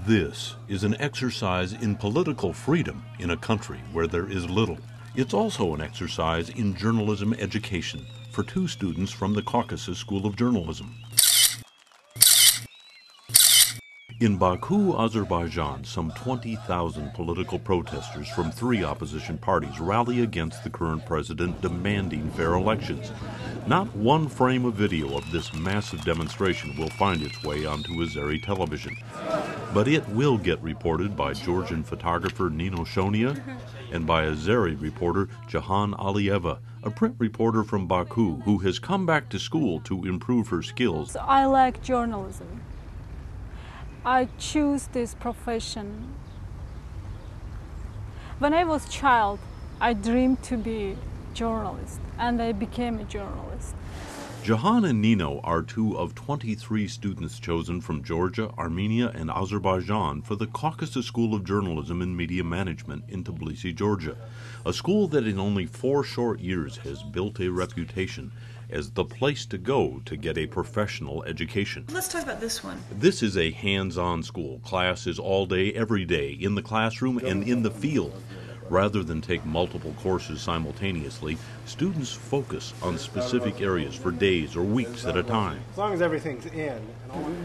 This is an exercise in political freedom in a country where there is little. It's also an exercise in journalism education for two students from the Caucasus School of Journalism. In Baku, Azerbaijan, some 20,000 political protesters from three opposition parties rally against the current president, demanding fair elections. Not one frame of video of this massive demonstration will find its way onto Azeri television. But it will get reported by Georgian photographer Nino Shonia and by Azeri reporter Jahan Aliyeva, a print reporter from Baku who has come back to school to improve her skills. I like journalism. I choose this profession. When I was a child, I dreamed to be a journalist, and I became a journalist. Jahan and Nino are two of 23 students chosen from Georgia, Armenia, and Azerbaijan for the Caucasus School of Journalism and Media Management in Tbilisi, Georgia, a school that in only 4 short years has built a reputation as the place to go to get a professional education. Let's talk about this one. This is a hands-on school. Class is all day, every day, in the classroom and in the field. Rather than take multiple courses simultaneously, students focus on specific areas for days or weeks at a time. As long as everything's in.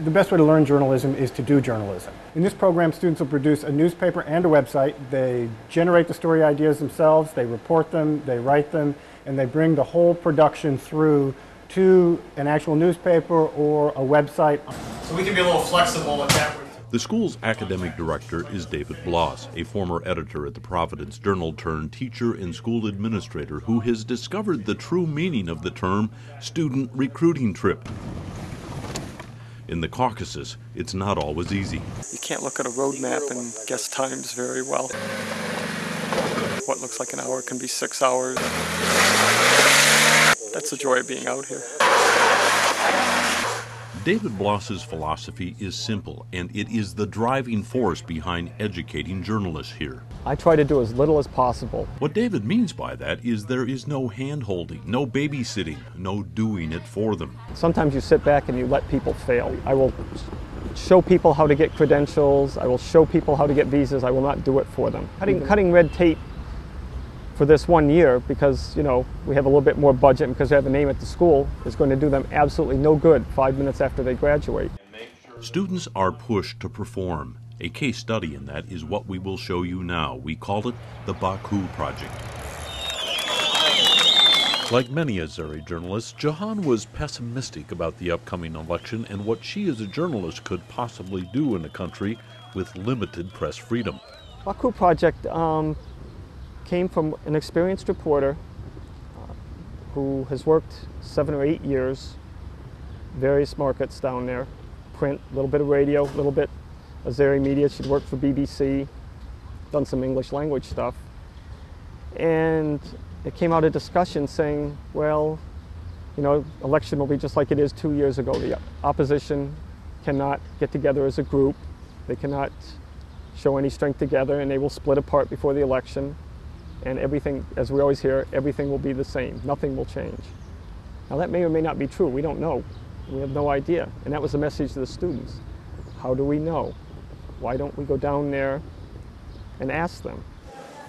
The best way to learn journalism is to do journalism. In this program, students will produce a newspaper and a website. They generate the story ideas themselves, they report them, they write them, and they bring the whole production through to an actual newspaper or a website. So we can be a little flexible with that. The school's academic director is David Bloss, a former editor at the Providence Journal turned teacher and school administrator who has discovered the true meaning of the term student recruiting trip. In the Caucasus, it's not always easy. You can't look at a road map and guess times very well. What looks like an hour can be 6 hours. That's the joy of being out here. David Bloss's philosophy is simple, and it is the driving force behind educating journalists here. I try to do as little as possible. What David means by that is there is no hand-holding, no babysitting, no doing it for them. Sometimes you sit back and you let people fail. I will show people how to get credentials. I will show people how to get visas. I will not do it for them. Cutting red tape for this 1 year because, you know, we have a little bit more budget and because we have a name at the school is going to do them absolutely no good 5 minutes after they graduate. Students are pushed to perform. A case study in that is what we will show you now. We call it the Baku Project. Like many Azeri journalists, Jahan was pessimistic about the upcoming election and what she as a journalist could possibly do in a country with limited press freedom. Baku Project came from an experienced reporter who has worked 7 or 8 years, various markets down there, print, a little bit of radio, a little bit Azeri media. She'd worked for BBC, done some English language stuff. And it came out of discussion saying, well, you know, election will be just like it is 2 years ago. The opposition cannot get together as a group. They cannot show any strength together, and they will split apart before the election. And everything, as we always hear, everything will be the same. Nothing will change. Now that may or may not be true. We don't know. We have no idea. And that was the message to the students. How do we know? Why don't we go down there and ask them?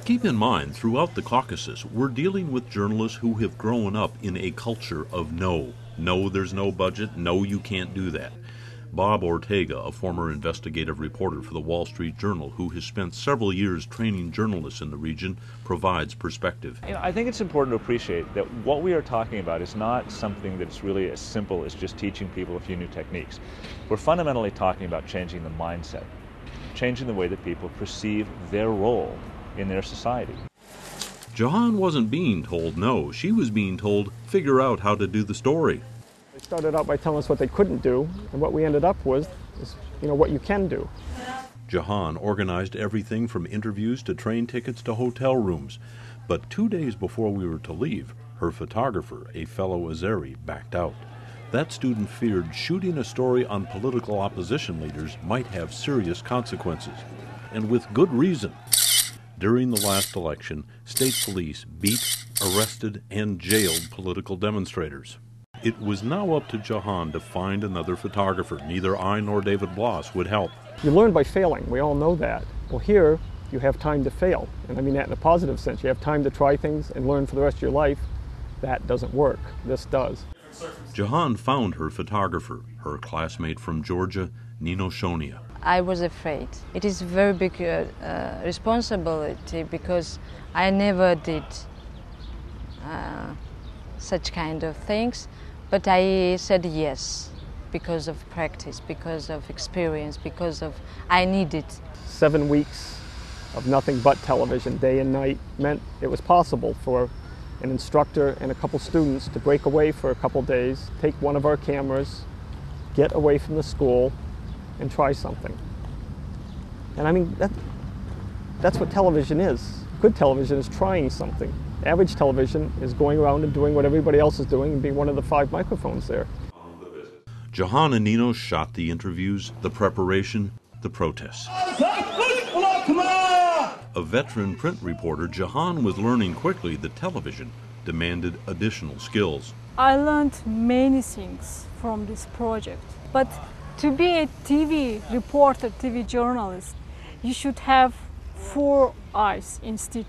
Keep in mind, throughout the Caucasus, we're dealing with journalists who have grown up in a culture of no. No, there's no budget. No, you can't do that. Bob Ortega, a former investigative reporter for the Wall Street Journal who has spent several years training journalists in the region, provides perspective. You know, I think it's important to appreciate that what we are talking about is not something that's really as simple as just teaching people a few new techniques. We're fundamentally talking about changing the mindset, changing the way that people perceive their role in their society. Jahan wasn't being told no, she was being told figure out how to do the story. They started out by telling us what they couldn't do, and what we ended up with is, you know, what you can do. Jahan organized everything from interviews to train tickets to hotel rooms. But 2 days before we were to leave, her photographer, a fellow Azeri, backed out. That student feared shooting a story on political opposition leaders might have serious consequences. And with good reason. During the last election, state police beat, arrested, and jailed political demonstrators. It was now up to Jahan to find another photographer. Neither I nor David Bloss would help. You learn by failing. We all know that. Well, here you have time to fail. And I mean that in a positive sense. You have time to try things and learn for the rest of your life. That doesn't work. This does. Jahan found her photographer, her classmate from Georgia, Nino Shonia. I was afraid. It is a very big responsibility because I never did such kind of things, but I said yes because of practice, because of experience, because of I need it. 7 weeks of nothing but television, day and night, meant it was possible for an instructor and a couple students to break away for a couple days, take one of our cameras, get away from the school, and try something. And I mean, that's what television is. Good television is trying something. Average television is going around and doing what everybody else is doing and being one of the 5 microphones there. Jahan and Nino shot the interviews, the preparation, the protests. A veteran print reporter, Jahan was learning quickly that television demanded additional skills. I learned many things from this project, but to be a TV reporter, TV journalist, you should have 4 eyes instead of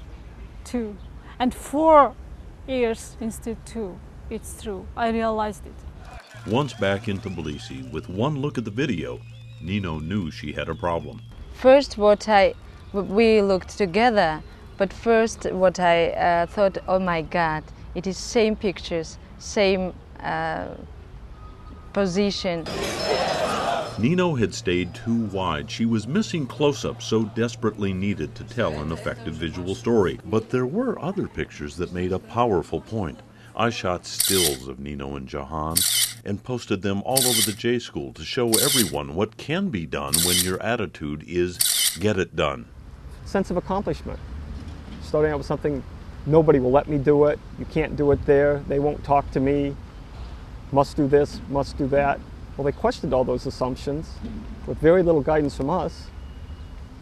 2, and 4 ears instead of 2. It's true. I realized it. Once back in Tbilisi, with one look at the video, Nino knew she had a problem. First, we looked together, but first what I thought, oh my God, it is same pictures, same position. Nino had stayed too wide. She was missing close-ups so desperately needed to tell an effective visual story. But there were other pictures that made a powerful point. I shot stills of Nino and Jahan and posted them all over the J School to show everyone what can be done when your attitude is get it done. Sense of accomplishment. Starting out with something, nobody will let me do it, you can't do it there, they won't talk to me, must do this, must do that. Well, they questioned all those assumptions with very little guidance from us,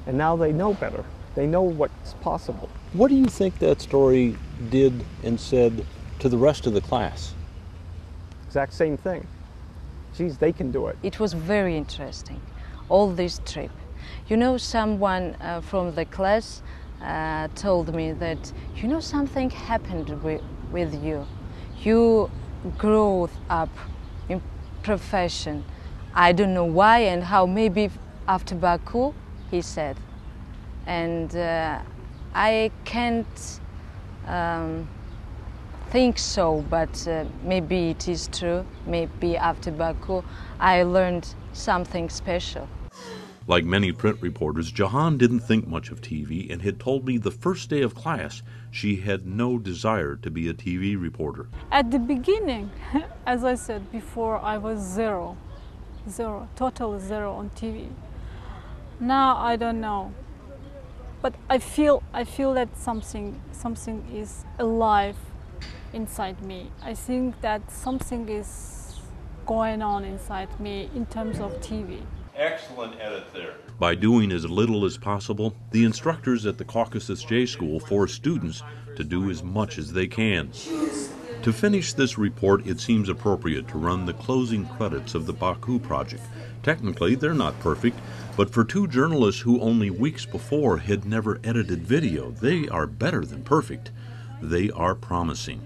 and now they know better. They know what's possible. What do you think that story did and said to the rest of the class? Exact same thing. Geez, they can do it. It was very interesting, all this trip. You know, someone from the class told me that, you know, something happened with you. You grew up in profession. I don't know why and how, maybe after Baku, he said. And I can't think so, but maybe it is true. Maybe after Baku, I learned something special. Like many print reporters, Jahan didn't think much of TV and had told me the first day of class she had no desire to be a TV reporter. At the beginning, as I said before, I was zero, total zero on TV. Now I don't know, but I feel that something is alive inside me. I think that something is going on inside me in terms of TV. Excellent edit there. By doing as little as possible, the instructors at the Caucasus J School force students to do as much as they can. To finish this report, it seems appropriate to run the closing credits of the Baku Project. Technically, they're not perfect, but for 2 journalists who only weeks before had never edited video, they are better than perfect. They are promising.